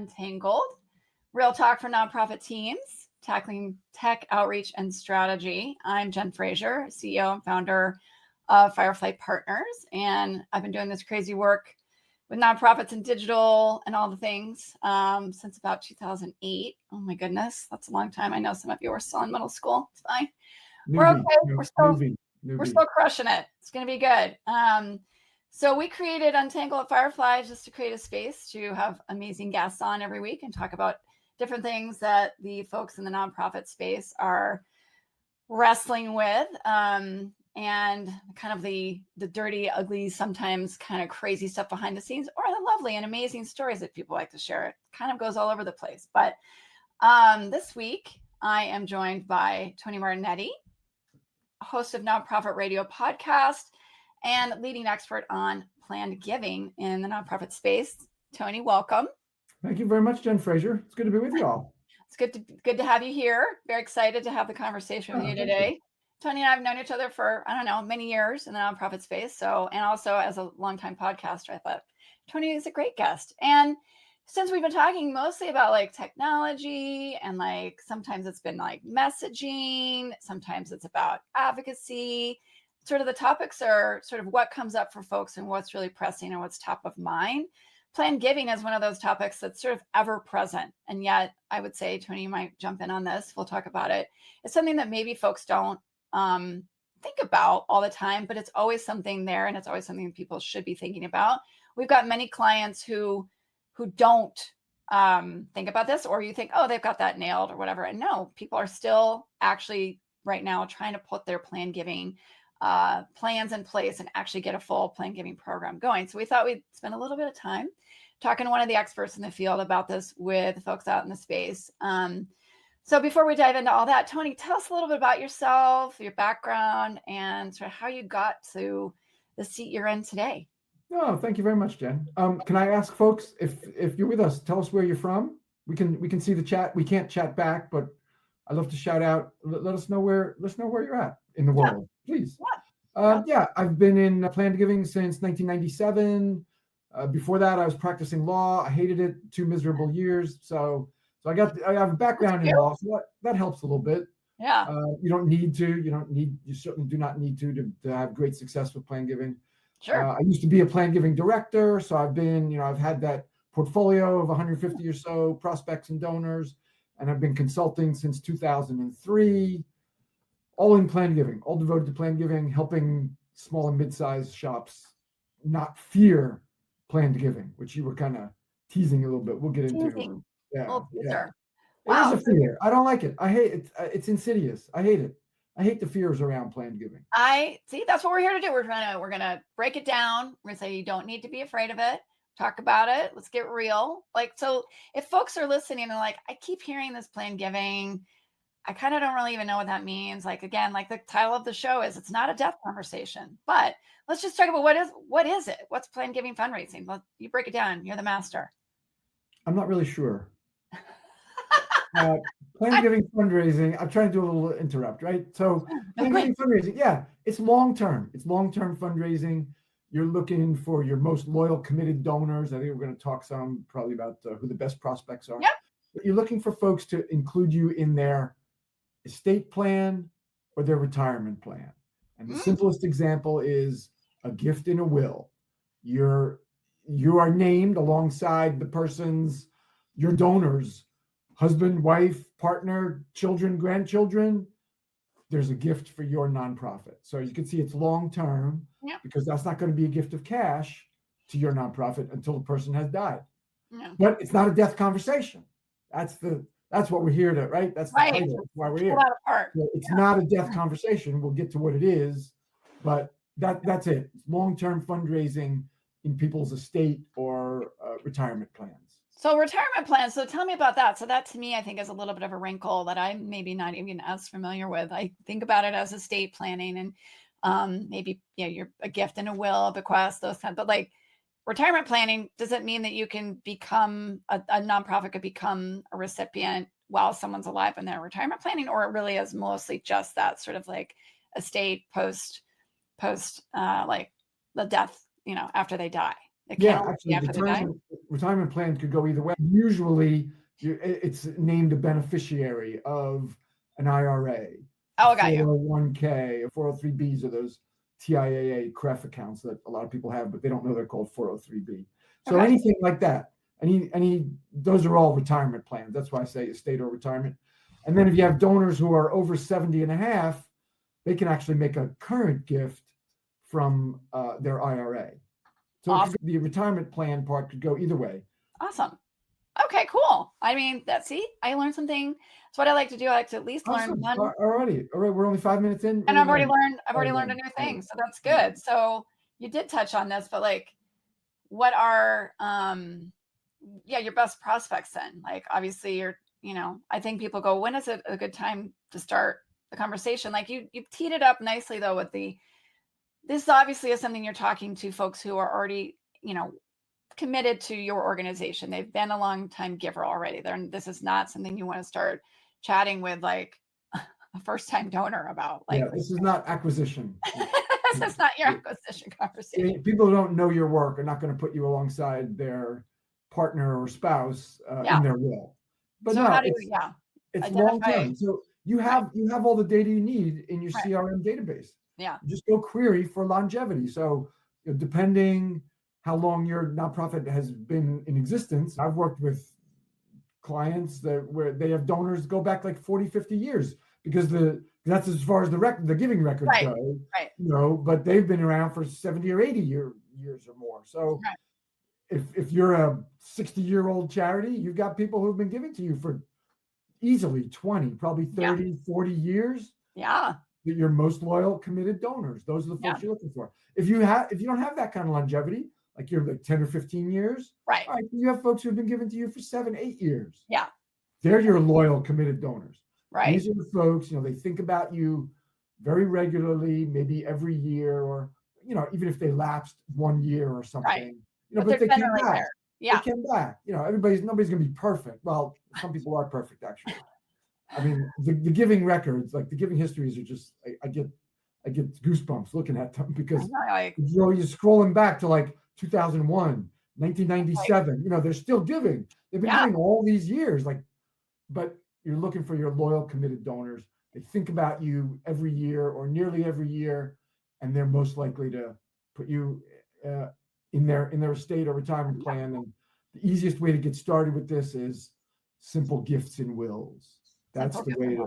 UnTangled, real talk for nonprofit teams, tackling tech outreach and strategy. I'm Jen Frazier, CEO and founder of Firefly Partners, and I've been doing this crazy work with nonprofits and digital and all the things since about 2008. Oh my goodness, that's a long time. I know some of you are still in middle school. It's fine. We're okay. We're still crushing it. It's going to be good. So we created UnTangled at Firefly just to create a space to have amazing guests on every week and talk about different things that the folks in the nonprofit space are wrestling with, and kind of the dirty, ugly, sometimes kind of crazy stuff behind the scenes, or the lovely and amazing stories that people like to share. It kind of goes all over the place. But this week, I am joined by Tony Martignetti, host of Nonprofit Radio Podcast and leading expert on planned giving in the nonprofit space. Tony, welcome. Thank you very much, Jen Frazier. It's good to be with you all. It's good to have you here. Very excited to have the conversation with you today. Tony and I have known each other for, many years in the nonprofit space. So, and also as a longtime podcaster, I thought Tony is a great guest. And since we've been talking mostly about like technology and like sometimes it's been like messaging, sometimes it's about advocacy, sort of the topics are sort of what comes up for folks and what's really pressing and what's top of mind. Planned giving is one of those topics that's sort of ever present. And yet I would say, Tony, you might jump in on this. We'll talk about it. It's something that maybe folks don't think about all the time, but it's always something there. And it's always something people should be thinking about. We've got many clients who don't think about this, or you think, oh, they've got that nailed or whatever. And no, people are still actually right now trying to put their planned giving plans in place and actually get a full planned giving program going. So we thought we'd spend a little bit of time talking to one of the experts in the field about this with folks out in the space. So before we dive into all that, Tony, tell us a little bit about yourself, your background, and sort of how you got to the seat you're in today. Oh, thank you very much, Jen. Can I ask folks, if you're with us, tell us where you're from. We can see the chat. We can't chat back, but I'd love to shout out. Let us know where you're at in the world, please. Yeah. I've been in planned giving since 1997. Before that, I was practicing law. I hated it 2 miserable years. So I have a background in law, so that helps a little bit. Yeah. You certainly do not need to have great success with planned giving. Sure. I used to be a planned giving director, so I've had that portfolio of 150 or so prospects and donors, and I've been consulting since 2003, all in planned giving, all devoted to planned giving, helping small and mid-sized shops not fear planned giving, which you were kind of teasing a little bit. We'll get into. Yeah. Wow. It is a fear. I don't like it. I hate it. It's insidious. I hate it. I hate the fears around planned giving. I see. That's what we're here to do. We're gonna break it down. We're gonna say you don't need to be afraid of it. Talk about it. Let's get real. So if folks are listening and like, I keep hearing this planned giving, I kind of don't really even know what that means. Like, again, like the title of the show is, it's not a death conversation, but let's just talk about what is it? What's planned giving fundraising? Well, you break it down. You're the master. I'm not really sure. Planned giving fundraising, I'm trying to do a little interrupt, right? So planned giving fundraising, yeah, it's long-term. It's long-term fundraising. You're looking for your most loyal, committed donors. I think we're going to talk some probably about who the best prospects are. Yep. But you're looking for folks to include you in their estate plan or their retirement plan. And the simplest example is a gift in a will. You are named alongside your donors, husband, wife, partner, children, grandchildren. There's a gift for your nonprofit. So you can see it's long-term because that's not going to be a gift of cash to your nonprofit until the person has died. Yeah. But it's not a death conversation. That's what we're here to, right? That's the title. That's why we're here. So it's not a death conversation. We'll get to what it is, but that's it. It's long-term fundraising in people's estate or retirement plans. So retirement plans. So tell me about that. So that to me, I think is a little bit of a wrinkle that I'm maybe not even as familiar with. I think about it as estate planning and maybe you're a gift and a will, a bequest, those kinds. But like retirement planning, does it mean that you can become a nonprofit could become a recipient while someone's alive in their retirement planning, or it really is mostly just that sort of like estate post like the death, after they die? Actually, retirement plan could go either way. Usually, it's named a beneficiary of an IRA, Oh, a I got you. 401k, a 403bs are those TIAA CREF accounts that a lot of people have, but they don't know they're called 403b. So Okay. anything like that, those are all retirement plans. That's why I say estate or retirement. And then if you have donors who are over 70 and a half, they can actually make a current gift from their IRA. So Awesome. the retirement plan part could go either way. Awesome. Okay, cool. I mean, I learned something. That's what I like to do. I like to at least learn Awesome. one. All right. We're only 5 minutes in. And What do you learn? I've already learned a new All thing. right. So that's good. So you did touch on this, but like, what are, your best prospects then? Like, obviously I think people go, when is it a good time to start the conversation? Like you've teed it up nicely though with this obviously is something you're talking to folks who are already, committed to your organization. They've been a long time giver already. This is not something you want to start chatting with like a first time donor about. Like, Yeah, this is not acquisition. this is not your acquisition conversation. People who don't know your work are not going to put you alongside their partner or spouse in their will. But So no, how do it's you, it's long identify? term. So you have all the data you need in your Right. CRM database. Yeah. Just go query for longevity. So depending how long your nonprofit has been in existence, I've worked with clients where they have donors go back like 40, 50 years because that's as far as the giving records Right. go. Right. But they've been around for 70 or 80 years or more. So Right. if you're a 60-year-old charity, you've got people who've been giving to you for easily 20, probably 30, 40 years. Yeah. Your most loyal, committed donors. Those are the folks you're looking for. If you don't have that kind of longevity, like you're like 10 or 15 years, right. All right, you have folks who've been giving to you for 7, 8 years. Yeah. They're your loyal, committed donors. Right. These are the folks, they think about you very regularly, maybe every year, or even if they lapsed 1 year or something. Right. But they came back. There. Yeah. They came back. Nobody's going to be perfect. Well, some people are perfect, actually. I mean, the giving records, like the giving histories, are just I get goosebumps looking at them because you're scrolling back to like 2001, 1997. They're still giving. They've been giving all these years. But you're looking for your loyal, committed donors. They think about you every year or nearly every year, and they're most likely to put you in their estate or retirement plan. And the easiest way to get started with this is simple gifts and wills. That's the way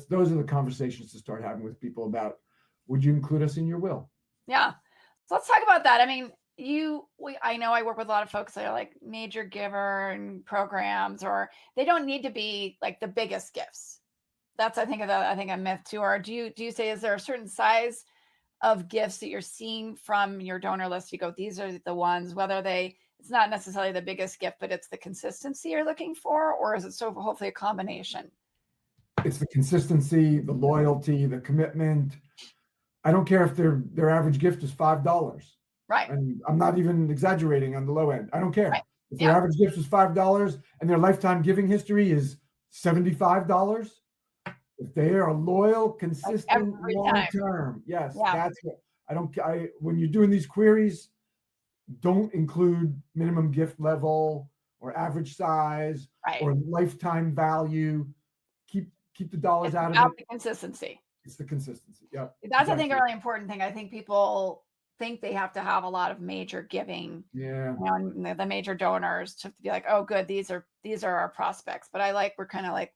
those are the conversations to start having with people about, would you include us in your will? Yeah. So let's talk about that. I mean, I know I work with a lot of folks that are like major giver and programs, or they don't need to be like the biggest gifts. That's, I think a myth too. Or do you say, is there a certain size of gifts that you're seeing from your donor list? You go, these are the ones, it's not necessarily the biggest gift, but it's the consistency you're looking for, or is it hopefully a combination? It's the consistency, the loyalty, the commitment. I don't care if their average gift is $5. Right. And I'm not even exaggerating on the low end. I don't care. Right. If their average gift is $5 and their lifetime giving history is $75, if they are loyal, consistent, long term, yes, that's what when you're doing these queries, don't include minimum gift level or average size or lifetime value. Keep the dollars out of it. The consistency. It's the consistency. Yeah. That's, I think, a really important thing. I think people think they have to have a lot of major giving. Yeah. And the major donors to be like, oh, good, these are our prospects. But we're kind of like,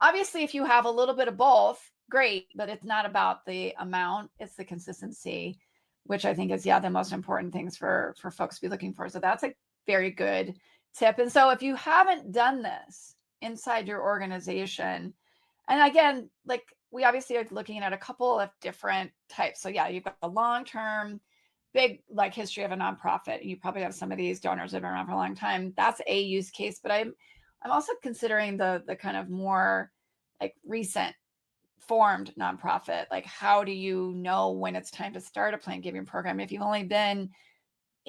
obviously, if you have a little bit of both, great, but it's not about the amount, it's the consistency, which I think is, the most important things for folks to be looking for. So that's a very good tip. And so if you haven't done this inside your organization, and again, like we obviously are looking at a couple of different types. So you've got the long-term, big like history of a nonprofit. You probably have some of these donors that have been around for a long time. That's a use case, but I'm also considering the kind of more like recent formed nonprofit. Like, how do you know when it's time to start a planned giving program if you've only been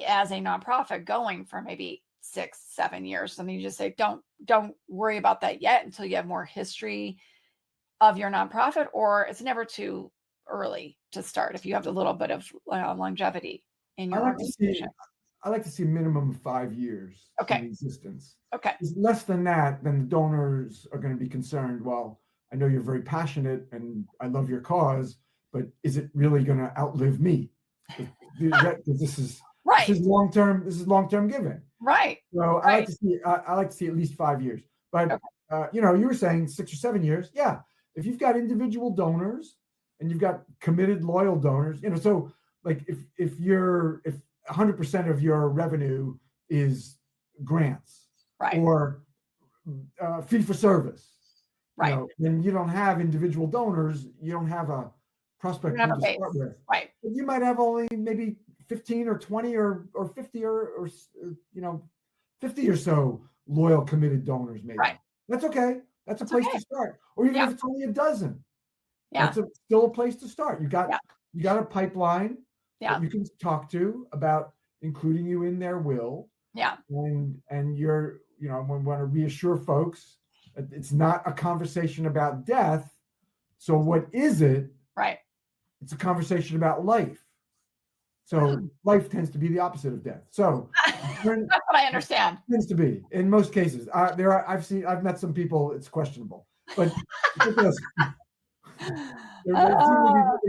as a nonprofit going for maybe 6-7 years? Something you just say, don't worry about that yet until you have more history of your nonprofit, or it's never too early to start if you have a little bit of longevity in your organization. I like to see a minimum of 5 years Okay. in existence. Okay. It's less than that, then the donors are going to be concerned. Well, I know you're very passionate and I love your cause, but is it really going to outlive me? This is Right. long-term. This is long-term giving. Right. So I Right. like to see at least 5 years. But Okay. you were saying 6 or 7 years. Yeah, if you've got individual donors and you've got committed, loyal donors, so like if 100% of your revenue is grants Right. or fee for service, Right. then you don't have individual donors. You don't have a prospect You have pool a to base. start with. Right. But you might have only maybe 15 or 20 or 50 or 50 or so loyal, committed donors, maybe. Right. That's okay. That's a That's place okay. to start. Or even Yeah. if it's only a dozen, Yeah. that's still a place to start. You got a pipeline Yeah. that you can talk to about including you in their will. Yeah. And you're, we want to reassure folks that it's not a conversation about death. So what is it? Right. It's a conversation about life. So life tends to be the opposite of death. So That's what I understand. Tends to be in most cases. I've met some people. It's questionable, but they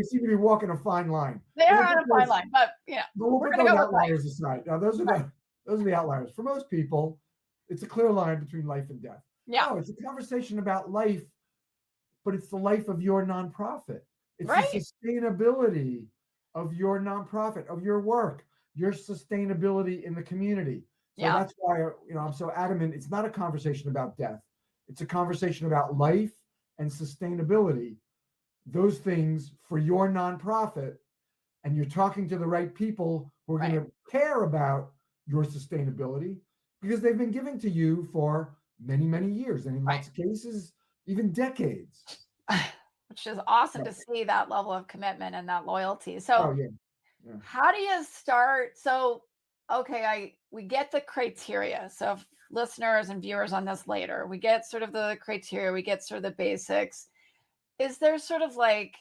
seem to be walking a fine line. They are on a fine line, but we'll we're put going to those go with life. outliers aside. Now, those are the outliers. For most people, it's a clear line between life and death. Yeah. No, it's a conversation about life, but it's the life of your nonprofit. It's Right. the sustainability of your nonprofit, of your work, your sustainability in the community. So that's why I'm so adamant. It's not a conversation about death. It's a conversation about life and sustainability. Those things for your nonprofit, and you're talking to the right people who are going to care about your sustainability because they've been giving to you for many, many years, and in lots of cases, even decades. Which is awesome to see that level of commitment and that loyalty. So, how do you start? So, okay, we get the criteria. So, listeners and viewers on this later, we get sort of the criteria, we get sort of the basics. Is there sort of like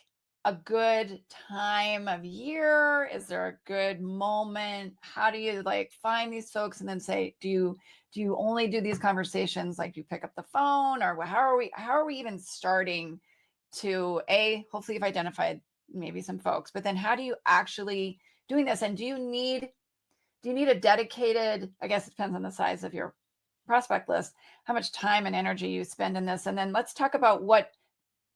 a good time of year? Is there a good moment? How do you like find these folks and then say, do you only do these conversations like you pick up the phone, or how are we even starting to hopefully you've identified maybe some folks, but then how do you actually doing this? And do you need a dedicated, I guess it depends on the size of your prospect list, how much time and energy you spend in this. And then let's talk about what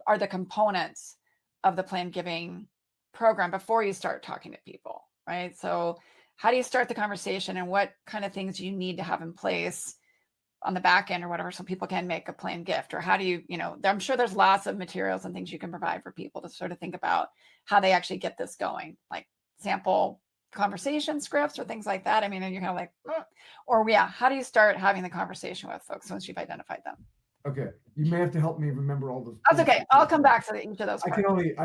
are the components of the planned giving program before you start talking to people, right? So how do you start the conversation and what kind of things you need to have in place on the back end or whatever, so people can make a planned gift? Or how do you, I'm sure there's lots of materials and things you can provide for people to sort of think about how they actually get this going, like sample conversation scripts or things like that. I mean, and you're kind of like, how do you start having the conversation with folks once you've identified them? Okay, you may have to help me remember all those. That's okay. I'll come back to each of those. I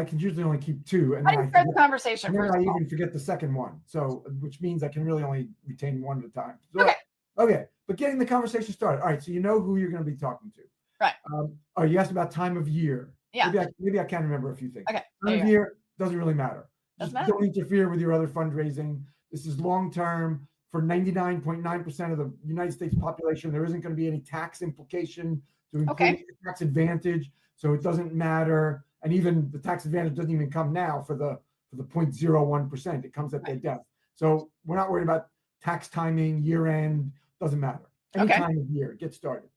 can usually only keep two, and then I start the conversation. And then I even forget the second one, so which means I can really only retain one at a time. So, okay. Okay, but getting the conversation started. All right, so you know who you're going to be talking to. Right. You asked about time of year. Yeah. Maybe I can remember a few things. Okay. Time of year doesn't really matter. Doesn't matter. Don't interfere with your other fundraising. This is long term. For 99.9% of the United States population, there isn't going to be any tax implication to include tax advantage, so it doesn't matter. And even the tax advantage doesn't even come now for the 0.01%. It comes at their death. So we're not worried about tax timing, year end, doesn't matter. Any time of year, get started.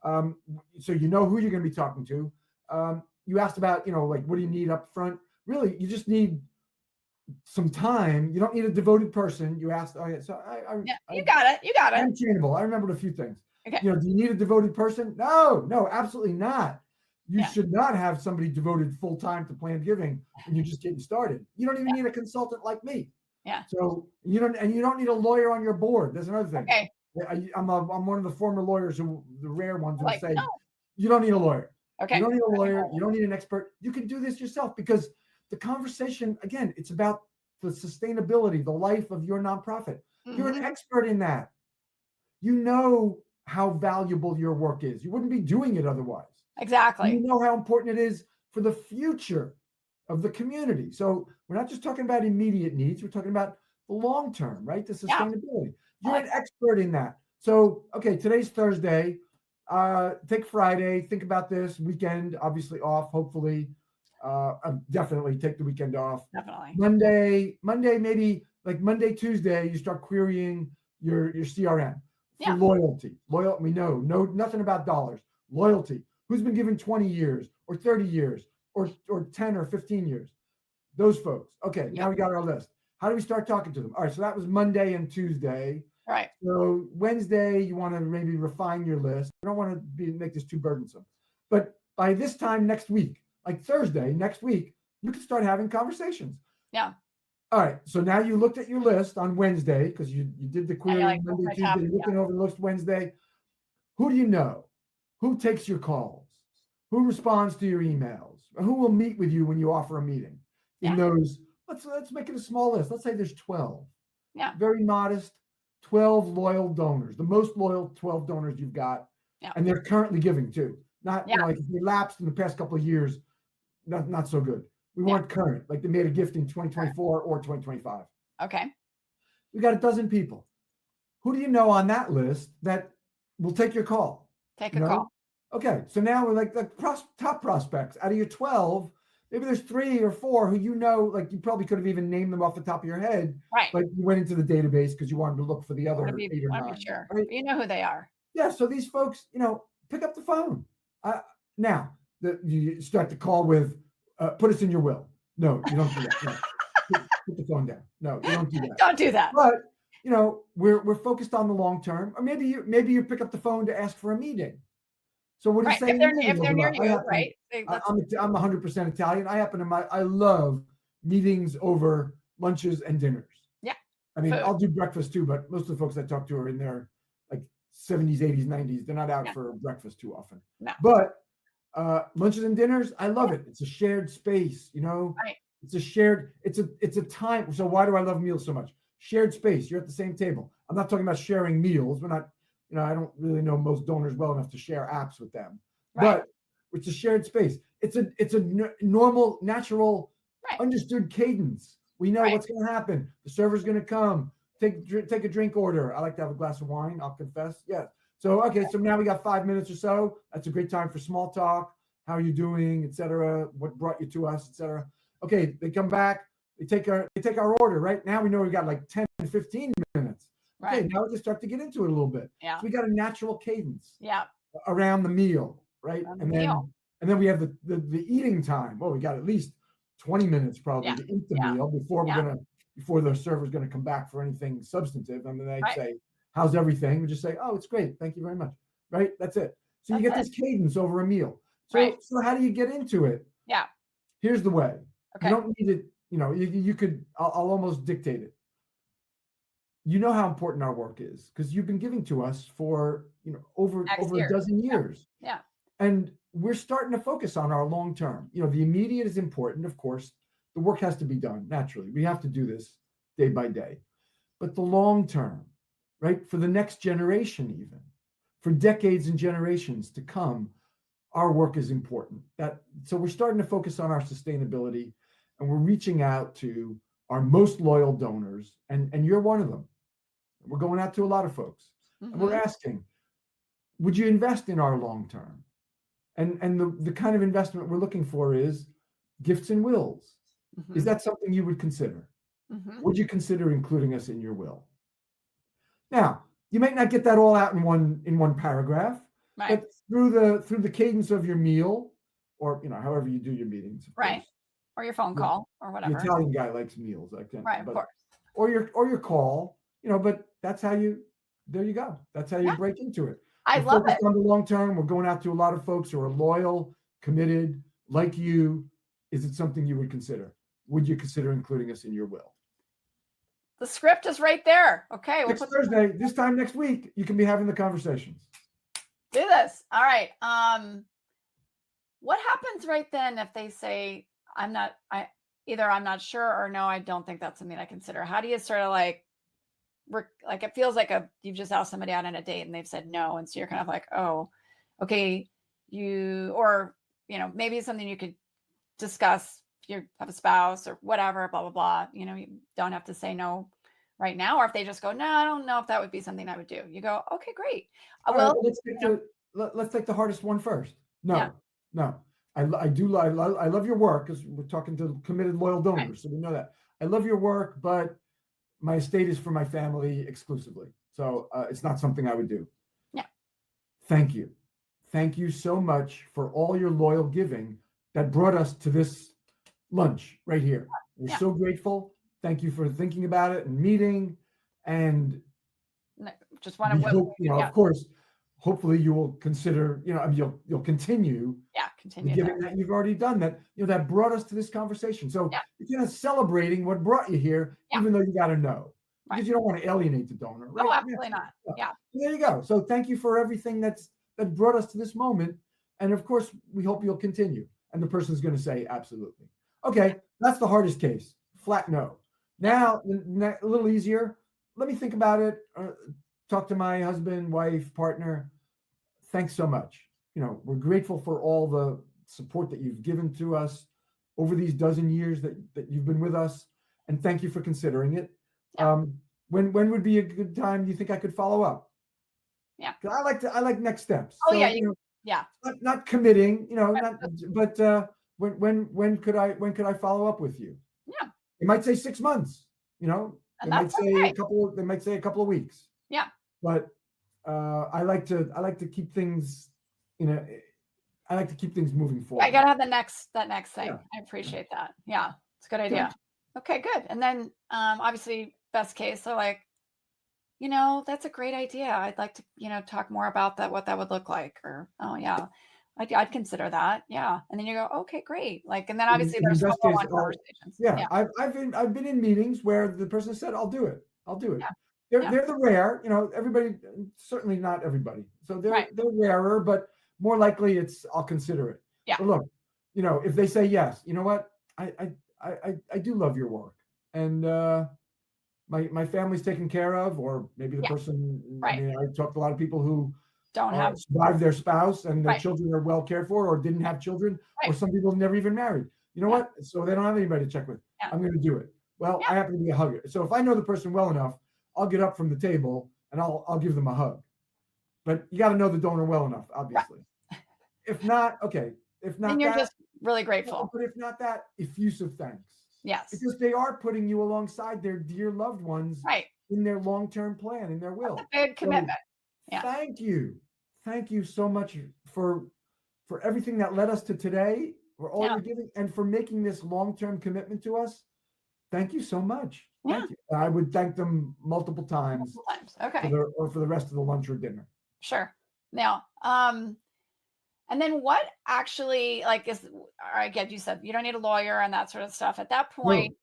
So you know who you're going to be talking to. You asked about, like, what do you need up front? Really, you just need some time. You don't need a devoted person. You asked, you got it. I'm trainable. I remembered a few things. Okay. Do you need a devoted person? No, absolutely not. You should not have somebody devoted full time to planned giving when you're just getting started. You don't even need a consultant like me. Yeah. So you don't need a lawyer on your board. There's another thing. Okay. I'm one of the former lawyers the rare ones who say, no. You don't need a lawyer. Okay. You don't need a lawyer. You don't need an expert. You can do this yourself, because the conversation, again, it's about the sustainability, the life of your nonprofit. Mm-hmm. You're an expert in that. You know how valuable your work is. You wouldn't be doing it otherwise. Exactly. You know how important it is for the future of the community. So we're not just talking about immediate needs. We're talking about the long term, right? The Yeah. sustainability. I You're like an that. expert in that. So, okay, today's Thursday. Take Friday, think about this weekend, obviously off, hopefully. Definitely take the weekend off. Definitely. Monday, maybe like Monday, Tuesday, you start querying your CRM for Yeah. loyalty. We know nothing about dollars. Loyalty. Who's been given 20 years or 30 years or 10 or 15 years? Those folks. Okay, now Yep. we got our list. How do we start talking to them? All right, so that was Monday and Tuesday. Right. So Wednesday, you want to maybe refine your list. You don't want to make this too burdensome. But by this time next week, like Thursday next week, you can start having conversations. Yeah. All right. So now you looked at your list on Wednesday because you did the And you're query like, what's Monday, my Tuesday, top? you're looking over the list Wednesday. Who do you know? Who takes your calls? Who responds to your emails? Who will meet with you when you offer a meeting? In Yeah. those, let's make it a small list. Let's say there's 12. Yeah. Very modest, 12 loyal donors, the most loyal 12 donors you've got. Yeah. And they're currently giving too. Not, Yeah. like if they lapsed in the past couple of years, not so good. We Yeah. want current, like they made a gift in 2024 or 2025. Okay. We got a dozen people. Who do you know on that list that will take your call? Take You a know? call. Okay, so now we're like the top prospects. Out of your 12, maybe there's 3 or 4 who you know, like you probably could have even named them off the top of your head, Right. but you went into the database because you wanted to look for the Want to other be, 8 or want to 9. be sure. Right? You know who they are. Yeah, so these folks, pick up the phone. Now, you start the call with, put us in your will. No, you don't do that. No. Put the phone down. No, you don't do that. Don't do that. But we're focused on the long term, or maybe you pick up the phone to ask for a meeting. So what do you Right. say? If they're near you, right? I'm 100% Italian. I love meetings over lunches and dinners. Yeah. I mean, Food. I'll do breakfast too, but most of the folks I talk to are in their like 70s, 80s, 90s. They're not out for breakfast too often. No. But lunches and dinners, I love it. It's a shared space, Right. It's a shared, it's a time. So why do I love meals so much? Shared space. You're at the same table. I'm not talking about sharing meals. We're not, I don't really know most donors well enough to share apps with them. Right. But it's a shared space. It's a normal, natural, Right. understood cadence. We know what's going to happen. The server's going to come. Take a drink order. I like to have a glass of wine. I'll confess. Yeah. So okay. So now we got 5 minutes or so. That's a great time for small talk. How are you doing, etc. What brought you to us, etc. Okay. They come back. They take our order. Right now we know we got like 10 to 15 minutes. Okay. Right. Now we just start to get into it a little bit. Yeah. So we got a natural cadence. Yeah. Around the meal, right? Around the and meal. then we have the eating time. Well, we got at least 20 minutes probably to eat the meal before the server's gonna come back for anything substantive. I mean, they say, "How's everything?" We just say, "Oh, it's great. Thank you very much." Right? That's it. So you get this cadence over a meal. So how do you get into it? Yeah. Here's the way. Okay. You don't need it. You could. I'll almost dictate it. You know how important our work is because you've been giving to us for over a dozen years. Yeah. And we're starting to focus on our long term. The immediate is important, of course. The work has to be done naturally. We have to do this day by day. But the long term, right? For the next generation, even for decades and generations to come, our work is important. So we're starting to focus on our sustainability, and we're reaching out to our most loyal donors, and you're one of them. We're going out to a lot of folks, and we're asking, would you invest in our long term? And the kind of investment we're looking for is gifts and wills. Is that something you would consider? Would you consider including us in your will? Now, you might not get that all out in one paragraph, but through the cadence of your meal, or however you do your meetings, of course. Or your phone call or whatever. The Italian guy likes meals, I think. Right, of course. Or your call, but that's how there you go. That's how you break into it. I love it. On the long term, we're going out to a lot of folks who are loyal, committed, like you. Is it something you would consider? Would you consider including us in your will? The script is right there. Okay. Next Thursday, this time next week, you can be having the conversations. Do this. All right. What happens right then if they say, either I'm not sure or no, I don't think that's something I consider? How do you sort of like it feels like you've just asked somebody out on a date and they've said no. And so you're kind of like, oh, okay. Maybe it's something you could discuss if you have a spouse or whatever, blah, blah, blah. You don't have to say no right now, or if they just go, no, I don't know if that would be something I would do. You go, okay, great. I All right, will. well, You know, let's take the hardest one first. yeah, No, no. I love your work because we're talking to committed loyal right, donors, so we know that. I love your work, but my estate is for my family exclusively, so it's not something I would do. yeah, Thank you. Thank you so much for all your loyal giving that brought us to this lunch right here. We're yeah. so grateful. Thank you for thinking about it and meeting. And No, just want we to, hope, yeah, of course, hopefully you will consider, I mean, you'll continue yeah, the continue giving that. that you've already done that, that brought us to this conversation. So Yeah, you're kind of celebrating what brought you here, yeah, even though you got to know, right. because you don't want to alienate the donor, Oh, right? absolutely not. Yeah. Yeah, There you go. So thank you for everything that brought us to this moment. And of course, we hope you'll continue. And the person's going to say, absolutely. Okay, that's the hardest case. Flat no. yeah, Now, a little easier. Let me think about it. Talk to my husband, wife, partner. Thanks so much. We're grateful for all the support that you've given to us over these dozen years that you've been with us. And thank you for considering it. yeah, When would be a good time do you think I could follow up? yeah. 'Cause I like next steps. Oh, yeah, So, yeah, not committing, right, not but when could I follow up with you? yeah, They might say 6 months, and that's okay. they might say a couple of weeks. Yeah, But I like to keep things, you know, I like to keep things moving yeah. I forward. gotta have that next Yeah. thing. I appreciate that. Yeah, it's a good idea. Good. Okay, good. And then, obviously, best case, so like, that's a great idea. I'd like to, talk more about that, what that would look like, or, oh yeah, I'd consider that. Yeah. And then you go, okay, great. Like, and then obviously In the there's best case, follow-on conversations. yeah, Yeah. I've been in meetings where the person said, "I'll do it. I'll do it." Yeah. They're Yeah. they're the rare, everybody, certainly not everybody. So Right. they're rarer, but more likely it's I'll consider it. Yeah. But look, if they say yes, you know what? I do love your work. And my family's taken care of, or maybe the Yeah. person, I Right. mean, I talked to a lot of people who Don't have, survived their spouse and their right. children are well cared for, or didn't have children, or Right. some people never even married. You know Yeah. what? So they don't have anybody to check with. Yeah. I'm going to do it. Well, Yeah. I happen to be a hugger. So if I know the person well enough, I'll get up from the table and I'll give them a hug. But you got to know the donor well enough, Right. obviously. If not, okay. If Then not you're that, just really grateful. but if not that, effusive thanks. Yes. Because they are putting you alongside their dear loved ones Right. in their long-term plan, in their That's a will. big So commitment. Yeah. thank you. Thank you so much for everything that led us to today, for all Yeah. you're giving, and for making this long-term commitment to us. Thank you so much. Yeah. Thank you. I would thank them multiple times Sometimes. Okay. for the rest of the lunch or dinner. Sure. Now, and then what actually like is, all right, again, you said you don't need a lawyer and that sort of stuff. At that No. point,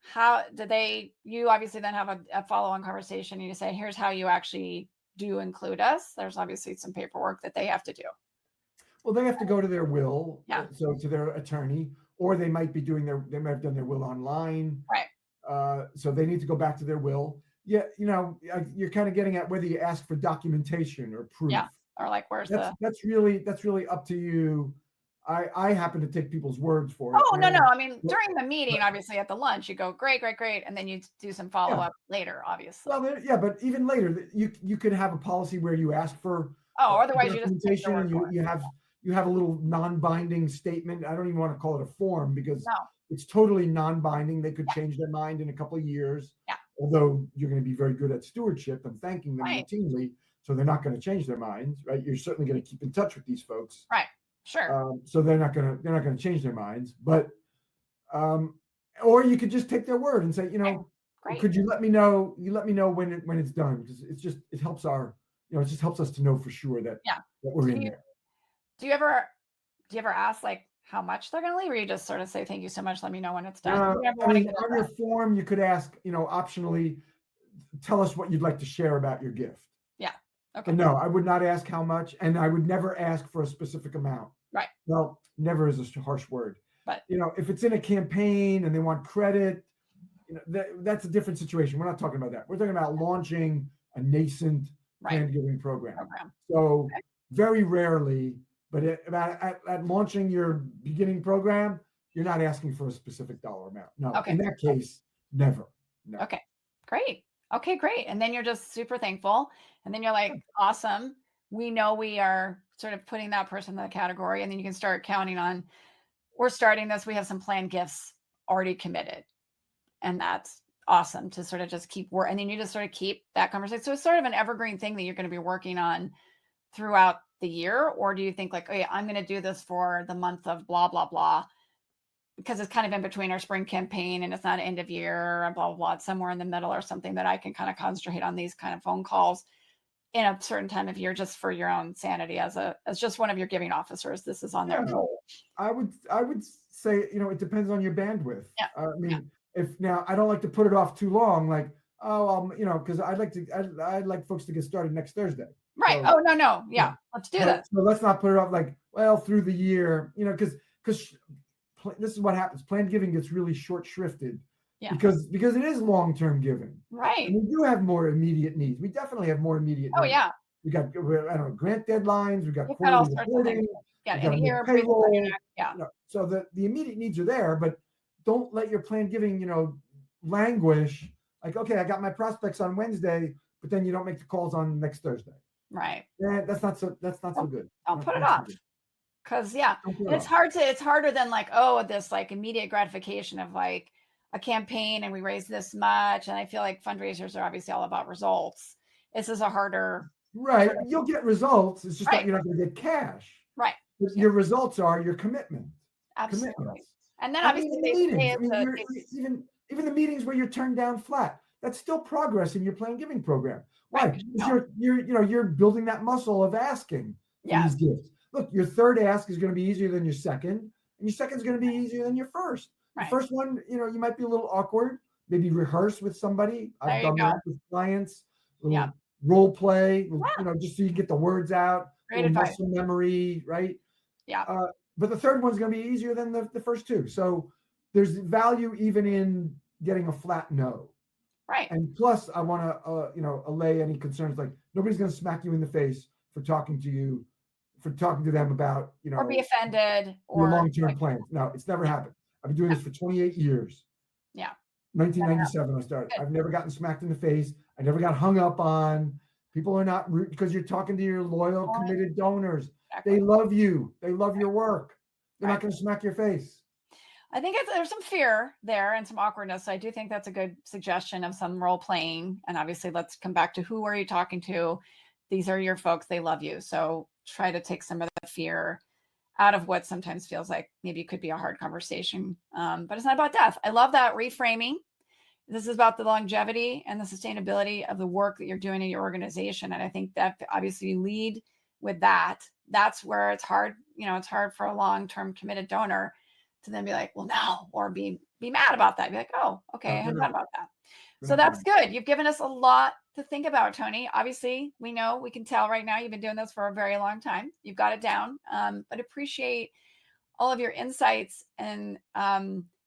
how do you obviously then have a follow-on conversation and you say, here's how you actually do include us. There's obviously some paperwork that they have to do. Well, they have to go to their will, Yeah. so to their attorney, or they might have done their will online. Right. So they need to go back to their will. Yeah, you're kind of getting at whether you ask for documentation or proof. Yeah. Or like, where's That's really up to you. I happen to take people's words for it. oh, no. And I mean, during the meeting, but obviously at the lunch, you go, great, great, great. And then you do some yeah, follow-up later, obviously. well, yeah, but even later, you could have a policy where you ask for Oh, otherwise you just take their documentation, word and for it. you have a little non-binding statement. I don't even want to call it a form because No. it's totally non-binding. They could change their mind in a couple of years. Yeah. Although you're going to be very good at stewardship and thanking them Right. routinely, so they're not going to change their minds, right? You're certainly going to keep in touch with these folks. Right. Sure. So they're not going to change their minds, but or you could just take their word and say, Great. could you let me know? You let me know when it's done, because it helps it just helps us to know for sure that Yeah. we're in Do you, there. do you ever ask like how much they're going to leave, or you just sort of say, thank you so much, let me know when it's done? Do you ever I want to mean, get into on that? your form, you could ask, optionally, tell us what you'd like to share about your gift. Yeah. Okay. But no, I would not ask how much, and I would never ask for a specific amount. Right. Well, never is a harsh word. But if it's in a campaign and they want credit, that's a different situation. We're not talking about that. We're talking about launching a nascent right. hand giving program. So Okay. very rarely, but at launching your beginning program, you're not asking for a specific dollar amount. No, Okay. in that case, never. No. Okay. Great. Okay, great. And then you're just super thankful. And then you're like, awesome. We know we are sort of putting that person in the category. And then you can start counting on, we're starting this. We have some planned gifts already committed. And that's awesome to sort of just keep work. And then you just sort of keep that conversation. So it's sort of an evergreen thing that you're going to be working on throughout the year. Or do you think like, oh yeah, I'm going to do this for the month of blah, blah, blah, because it's kind of in between our spring campaign and it's not end of year and blah, blah, blah. It's somewhere in the middle or something that I can kind of concentrate on these kind of phone calls in a certain time of year just for your own sanity as just one of your giving officers. This is on their Yeah, goal. I would say, it depends on your bandwidth. Yeah. I Yeah. mean, if now I don't like to put it off too long, like, oh, because I'd like folks to get started next Thursday. Right. So Oh, no. yeah, Yeah. Let's do but this. so let's not put it off like, well, through the year, because this is what happens. Planned giving gets really short shrifted Yeah. because it is long-term giving. Right. And we do have more immediate needs. We definitely have more immediate Oh, needs. yeah. We got, I don't know, grant deadlines. We got You've got all quarterly sorts of things. reporting. Yeah. We And got to a make year breathing down your payroll. neck. Yeah. So the immediate needs are there, but don't let your planned giving, languish. Like, okay, I got my prospects on Wednesday, but then you don't make the calls on next Thursday. Right. Yeah, that's not so good. I'll put it off. Cause yeah. Don't put And it off. it's harder than like, oh, this like immediate gratification of like a campaign and we raised this much. And I feel like fundraisers are obviously all about results. This is a harder Right. sort of, You'll get results. It's just right. you're not going to get cash. Right. Yeah. Your results are your commitment. Absolutely. Commitments. And then I mean, obviously in the they say meetings. I it's mean, a, you're even the meetings where you're turned down flat. That's still progress in your planned giving program. right. Why? Because you're building that muscle of asking for Yeah. these gifts. Look, your third ask is going to be easier than your second, and your second is going to be easier than your first. The Right. first one, you might be a little awkward. Maybe rehearse with somebody. There I've you done go. that with clients. Yeah. Little role play, Yeah. just so you get the words out. Great Little advice. muscle memory, right? Yeah. But the third one's going to be easier than the first two. So there's value even in getting a flat no. Right. And plus, I want to, allay any concerns. Like nobody's going to smack you in the face for talking to them about, Or be offended your or long-term like, plans. No, it's never yeah. happened. I've been doing Yeah. this for 28 years. Yeah. 1997, I started. Good. I've never gotten smacked in the face. I never got hung up on. People are not rude because you're talking to your loyal, committed donors. Exactly. They love you. They love your work. They're Right. not going to smack your face. I think there's some fear there and some awkwardness. So I do think that's a good suggestion of some role playing. And obviously, let's come back to who are you talking to? These are your folks. They love you. So try to take some of the fear out of what sometimes feels like maybe it could be a hard conversation. But it's not about death. I love that reframing. This is about the longevity and the sustainability of the work that you're doing in your organization. And I think that obviously you lead with that. That's where it's hard. It's hard for a long-term committed donor to then be like, well, no, or be mad about that. Be like, oh, okay, I'm mad about that. So that's good. You've given us a lot to think about, Tony. Obviously, we can tell right now you've been doing this for a very long time. You've got it down, but appreciate all of your insights and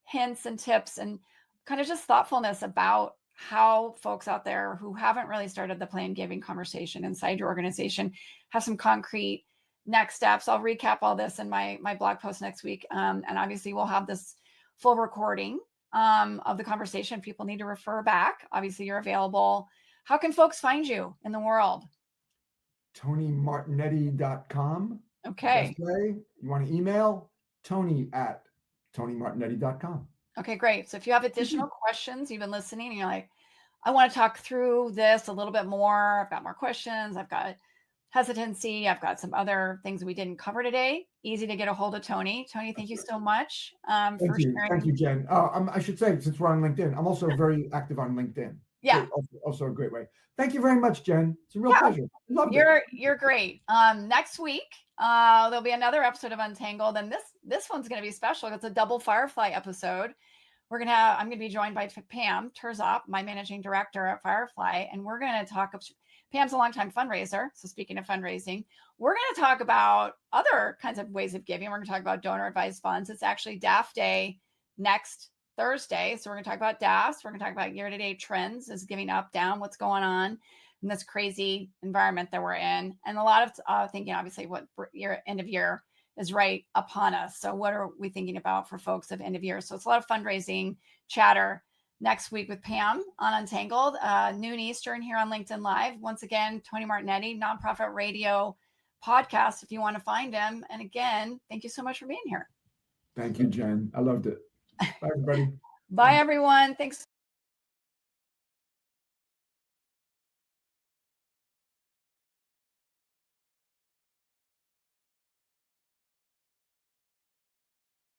hints and tips and kind of just thoughtfulness about how folks out there who haven't really started the plan giving conversation inside your organization have some concrete next steps. I'll recap all this in my blog post next week. And obviously we'll have this full recording of the conversation. People need to refer back. Obviously you're available. How can folks find you in the world? TonyMartignetti.com. Okay. Best way. You want to email? Tony@TonyMartignetti.com. Okay, great. So if you have additional questions, you've been listening and you're like, I want to talk through this a little bit more. I've got more questions. I've got hesitancy. I've got some other things we didn't cover today. Easy to get a hold of Tony. Tony, thank you so much for sharing. Thank you, Jen. I should say, since we're on LinkedIn, I'm also very active on LinkedIn. Yeah. Also a great way. Thank you very much, Jen. It's a real pleasure. Loved it. You're great. Next week, there'll be another episode of Untangled, and this one's going to be special. It's a double Firefly episode. I'm going to be joined by Pam Terzop, my managing director at Firefly, and we're going to talk. Pam's a longtime fundraiser. So speaking of fundraising, we're going to talk about other kinds of ways of giving. We're going to talk about donor advised funds. It's actually DAF Day next Thursday. So we're going to talk about DAFs. We're going to talk about year-to-date trends. Is giving up, down, what's going on in this crazy environment that we're in. And a lot of thinking, obviously, what your end of year is right upon us. So what are we thinking about for folks of end of year? So it's a lot of fundraising chatter next week with Pam on Untangled, noon Eastern here on LinkedIn Live. Once again, Tony Martignetti, Nonprofit Radio podcast, if you want to find him. And again, thank you so much for being here. Thank you, Jen. I loved it. Bye, everybody. Bye, everyone. Thanks.